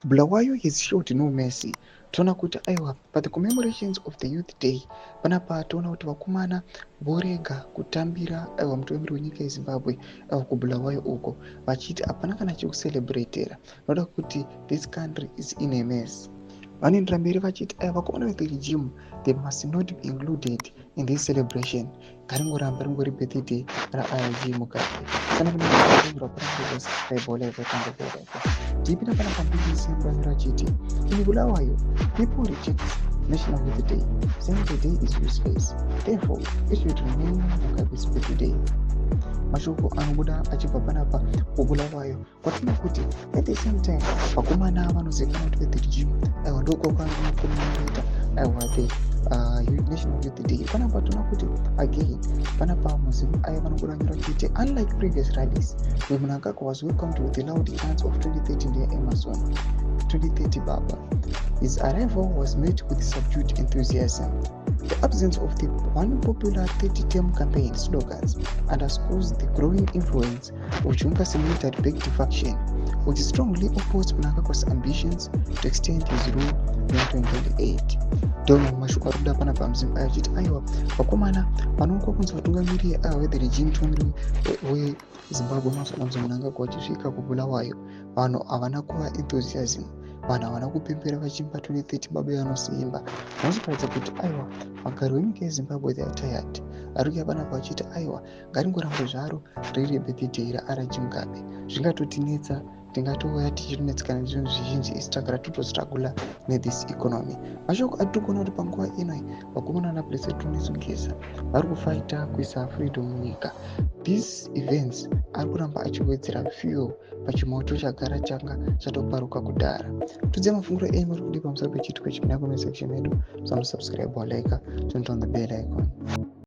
Bulawayo has showed no mercy. Toona kuti aiwa pa the commemorations of the youth day panapa toona kuti vakomana vorega kutambira aiwa mutungamiri wenyika yezimbabwe aiwa kubulawayo uko vachiti hapana kana chekucelebratera noda kuti this country is in a mess. Vanoendera mberi vachiti aiwa vakomana with the regime they must not be included in this celebration. Ngaringoramba ringori birthday raig mukati kana kunaaura kurambirasaibolaivatangobolaiko tipinda pana pambibisi muramiro achiti in Bulawayo people reject National Youth Day saying the day is useless, therefore it should remain Mugabe's birthday. Mashoko anobuda achibva panapa kubulawayo kwatino kuti at the same time vakomana vanozivikanwa kuti with the regime aiwa ndokwakwanokomemorata aiwa the National Youth Day. Panapa tona kuti again panapa muzimu aya vanobuda nyora chite unlike previous rallies where Mnangagwa was welcomed with the loud chants of 2030 near Emerson 2030 Baba. His arrival was met with subdued enthusiasm. The absence of the one popular 30-term campaign slogans underscores the growing influence of Junka's military-backed faction, which strongly opposed Mnangagwa's ambitions to extend his rule beyond 2028. Dono mashoko arikuda panapa muzimu achiti aiwa vakomana vanoonekwa kunzi vatungamiriri the regime mutungamiri wezimbabwe mazuva ano Mnangagwa achisvika kubulawayo vanhu havana kuva enthusiasm, vanhu havana kupembera vachimba 2030 baba yanosimba. Vanochiparidza kuti aiwa vagari venyika yezimbabwe they are tired. Ari kuuya panapa vachiti aiwa ngaringoramba zvaro riri birthday raRG Mugabe, zvingatotinetsa tingatouya tichitonetsekana nezvinhu zvizhinji isi takara totostrugula nethis economy. Mashoko atiri kuona kuti panguva inoi vakomana vanapresetonisungiza vari kufaita kuisa freedom munyika. These events ari kuramba achiwedzera fuel pachimoto chagara changa chatoparuka kudhara. Tudze mafunguro enyu muri kudi pamusoro pechitiko chipinda comment section medu. Subscribe or like, turn on the bell icon.